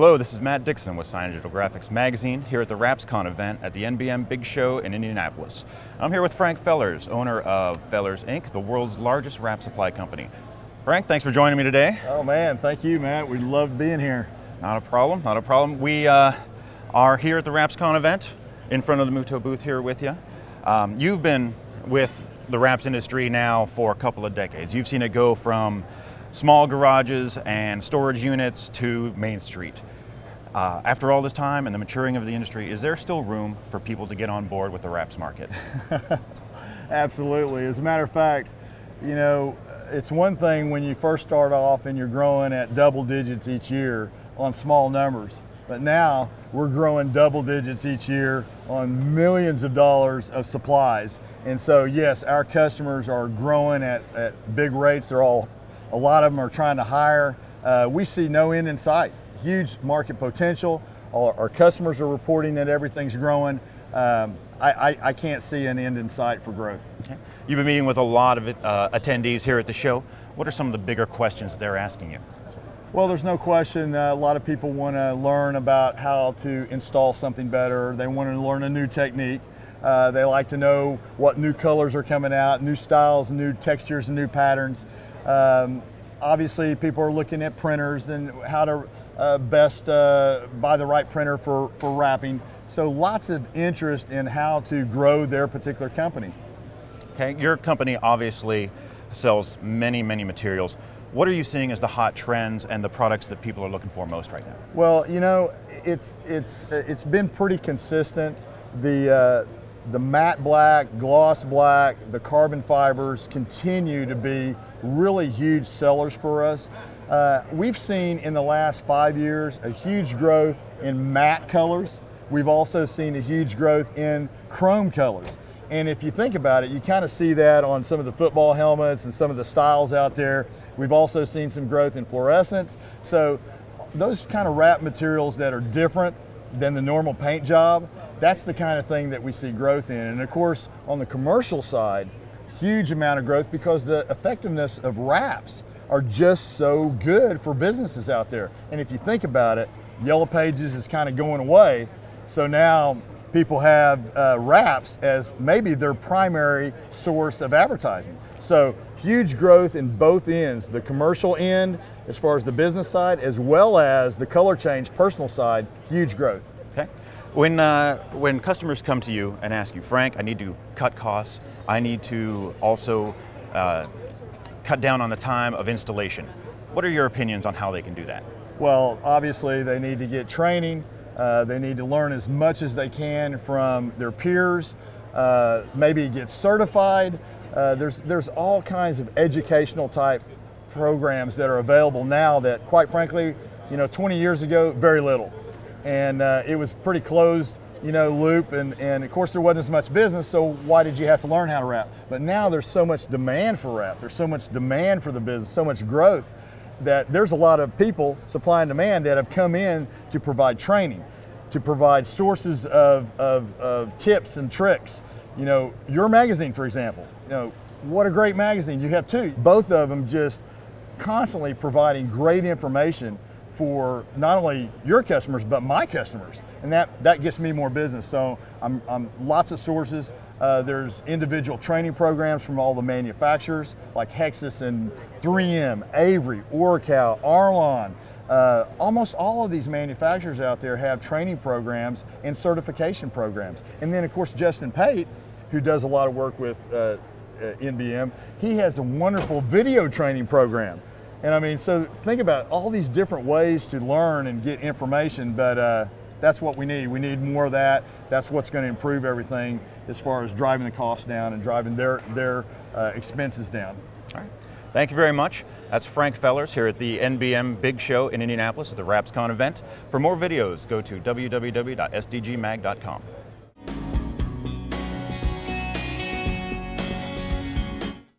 Hello, this is Matt Dixon with Science Digital Graphics Magazine here at the RapsCon event at the NBM Big Show in Indianapolis. I'm here with Frank Fellers, owner of Fellers Inc., the world's largest wrap supply company. Frank, thanks for joining me today. Oh man, thank you, Matt. We love being here. Not a problem, not a problem. We are here at the RapsCon event in front of the Mutoh booth here with you. You've been with the wraps industry now for a couple of decades. You've seen it go from small garages and storage units to Main Street. After all this time and the maturing of the industry, is there still room for people to get on board with the wraps market? Absolutely. As a matter of fact, you know, it's one thing when you first start off and you're growing at double digits each year on small numbers, but now we're growing double digits each year on millions of dollars of supplies. And so yes, our customers are growing at big rates. A lot of them are trying to hire. We see no end in sight. Huge market potential. Our customers are reporting that everything's growing. I can't see an end in sight for growth. Okay. You've been meeting with a lot of attendees here at the show. What are some of the bigger questions that they're asking you? Well, there's no question a lot of people want to learn about how to install something better. They want to learn a new technique. They like to know what new colors are coming out, new styles, new textures, and new patterns. Obviously, people are looking at printers and how to best buy the right printer for wrapping. So lots of interest in how to grow their particular company. Okay, your company obviously sells many materials. What are you seeing as the hot trends and the products that people are looking for most right now? Well, you know, it's been pretty consistent. The matte black, gloss black, the carbon fibers continue to be really huge sellers for us. We've seen in the last 5 years a huge growth in matte colors. We've also seen a huge growth in chrome colors. And if you think about it, you kind of see that on some of the football helmets and some of the styles out there. We've also seen some growth in fluorescence. So those kind of wrap materials that are different than the normal paint job, that's the kind of thing that we see growth in. And of course, on the commercial side, huge amount of growth because the effectiveness of wraps are just so good for businesses out there. And if you think about it, Yellow Pages is kind of going away. So now people have wraps as maybe their primary source of advertising. So huge growth in both ends, the commercial end as far as the business side, as well as the color change personal side, huge growth. Okay. When customers come to you and ask you, Frank, I need to cut costs, I need to also cut down on the time of installation. What are your opinions on how they can do that? Well, obviously they need to get training. They need to learn as much as they can from their peers, maybe get certified. There's all kinds of educational type programs that are available now that, quite frankly, 20 years ago, very little. And it was pretty closed, loop, and of course there wasn't as much business, so why did you have to learn how to wrap? But now there's so much demand for wrap, there's so much demand for the business, so much growth, that there's a lot of people, supply and demand, that have come in to provide training, to provide sources of tips and tricks. Your magazine, for example, what a great magazine. You have two. Both of them just constantly providing great information for not only your customers, but my customers. And that gets me more business. So I'm lots of sources. There's individual training programs from all the manufacturers like Hexus and 3M, Avery, Oracal, Arlon. Almost all of these manufacturers out there have training programs and certification programs. And then of course Justin Pate, who does a lot of work with NBM, he has a wonderful video training program. And I mean, so think about all these different ways to learn and get information, but that's what we need. We need more of that. That's what's going to improve everything as far as driving the costs down and driving their expenses down. All right. Thank you very much. That's Frank Fellers here at the NBM Big Show in Indianapolis at the RapsCon event. For more videos, go to www.sdgmag.com.